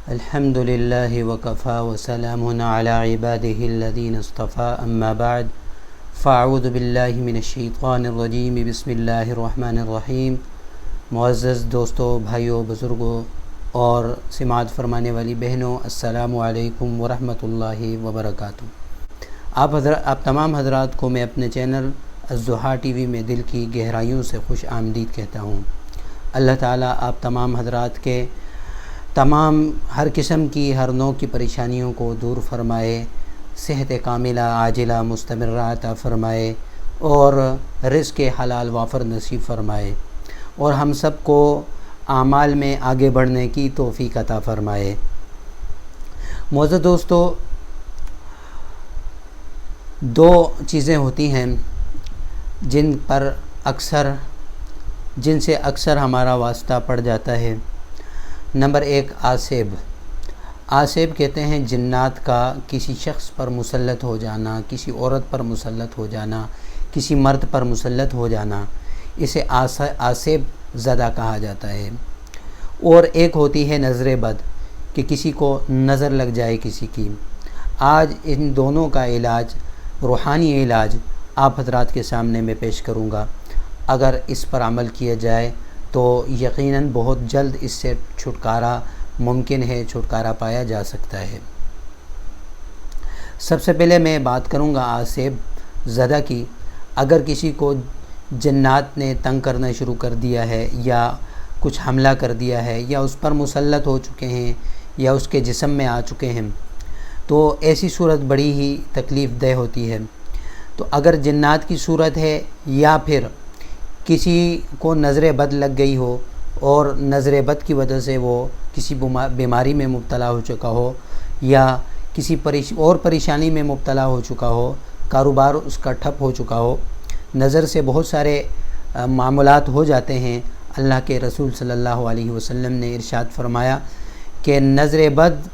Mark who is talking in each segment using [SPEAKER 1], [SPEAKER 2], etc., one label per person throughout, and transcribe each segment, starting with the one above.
[SPEAKER 1] الحمدللہ وکفی وسلام علی عبادہ الذین اصطفی اما بعد فاعوذ باللہ من الشیطان الرجیم بسم اللہ الرحمن الرحیم۔ معزز دوستو، بھائیوں، بزرگوں اور سماعت فرمانے والی بہنوں، السلام علیکم ورحمۃ اللہ وبرکاتہ۔ آپ تمام حضرات کو میں اپنے چینل الضحیٰ ٹی وی میں دل کی گہرائیوں سے خوش آمدید کہتا ہوں۔ اللہ تعالیٰ آپ تمام حضرات کے ہر قسم کی ہر نوع کی پریشانیوں کو دور فرمائے، صحت کاملہ عاجلہ مستمرہ عطا فرمائے اور رزق حلال وافر نصیب فرمائے، اور ہم سب کو اعمال میں آگے بڑھنے کی توفیق عطا فرمائے۔ معزز دوستو، دو چیزیں ہوتی ہیں جن سے اکثر ہمارا واسطہ پڑ جاتا ہے۔ نمبر 1، آسیب کہتے ہیں جنات کا کسی شخص پر مسلط ہو جانا، کسی عورت پر مسلط ہو جانا، کسی مرد پر مسلط ہو جانا، اسے آسیب زدہ کہا جاتا ہے۔ اور ایک ہوتی ہے نظر بد، کہ کسی کو نظر لگ جائے کسی کی۔ آج ان دونوں کا علاج، روحانی علاج، آپ حضرات کے سامنے میں پیش کروں گا۔ اگر اس پر عمل کیا جائے تو یقیناً بہت جلد اس سے چھٹکارا ممکن ہے، چھٹکارا پایا جا سکتا ہے۔ سب سے پہلے میں بات کروں گا آسیب زدہ کی۔ اگر کسی کو جنات نے تنگ کرنا شروع کر دیا ہے، یا کچھ حملہ کر دیا ہے، یا اس پر مسلط ہو چکے ہیں، یا اس کے جسم میں آ چکے ہیں، تو ایسی صورت بڑی ہی تکلیف دہ ہوتی ہے۔ تو اگر جنات کی صورت ہے، یا پھر کسی کو نظر بد لگ گئی ہو اور نظر بد کی وجہ سے وہ کسی بیماری میں مبتلا ہو چکا ہو، یا کسی اور پریشانی میں مبتلا ہو چکا ہو، کاروبار اس کا ٹھپ ہو چکا ہو، نظر سے بہت سارے معاملات ہو جاتے ہیں۔ اللہ کے رسول صلی اللہ علیہ وسلم نے ارشاد فرمایا کہ نظر بد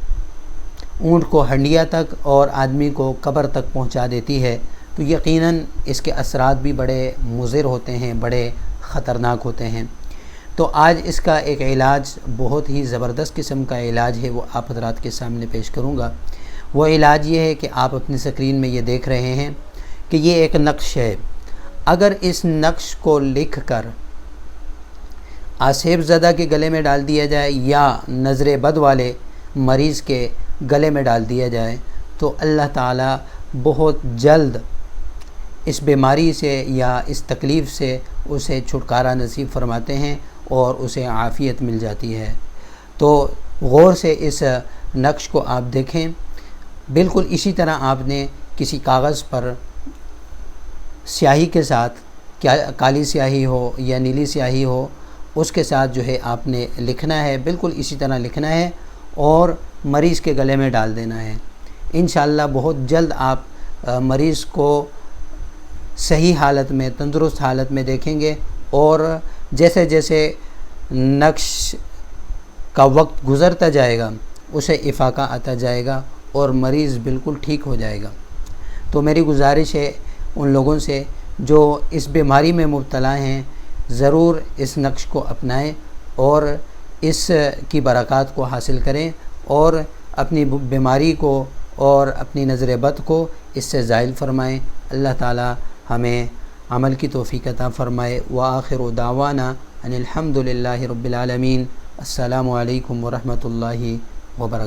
[SPEAKER 1] اونٹ کو ہنڈیا تک اور آدمی کو قبر تک پہنچا دیتی ہے۔ تو یقیناً اس کے اثرات بھی بڑے مضر ہوتے ہیں، بڑے خطرناک ہوتے ہیں۔ تو آج اس کا ایک علاج، بہت ہی زبردست قسم کا علاج ہے، وہ آپ حضرات کے سامنے پیش کروں گا۔ وہ علاج یہ ہے کہ آپ اپنی اسکرین میں یہ دیکھ رہے ہیں کہ یہ ایک نقش ہے۔ اگر اس نقش کو لکھ کر آسیب زدہ کے گلے میں ڈال دیا جائے، یا نظر بد والے مریض کے گلے میں ڈال دیا جائے، تو اللہ تعالیٰ بہت جلد اس بیماری سے یا اس تکلیف سے اسے چھٹکارا نصیب فرماتے ہیں اور اسے عافیت مل جاتی ہے۔ تو غور سے اس نقش کو آپ دیکھیں۔ بالکل اسی طرح آپ نے کسی کاغذ پر سیاہی کے ساتھ، کالی سیاہی ہو یا نیلی سیاہی ہو، اس کے ساتھ جو ہے آپ نے لکھنا ہے، بالکل اسی طرح لکھنا ہے اور مریض کے گلے میں ڈال دینا ہے۔ انشاءاللہ بہت جلد آپ مریض کو صحیح حالت میں، تندرست حالت میں دیکھیں گے، اور جیسے جیسے نقش کا وقت گزرتا جائے گا اسے افاقہ آتا جائے گا اور مریض بالکل ٹھیک ہو جائے گا۔ تو میری گزارش ہے ان لوگوں سے جو اس بیماری میں مبتلا ہیں، ضرور اس نقش کو اپنائیں اور اس کی برکات کو حاصل کریں، اور اپنی بیماری کو اور اپنی نظر بد کو اس سے زائل فرمائیں۔ اللہ تعالی ہمیں عمل کی توفیق عطا فرمائے۔ وآخر دعوانا ان الحمد للہ رب العالمین۔ السلام علیکم ورحمۃ اللہ وبرکاتہ۔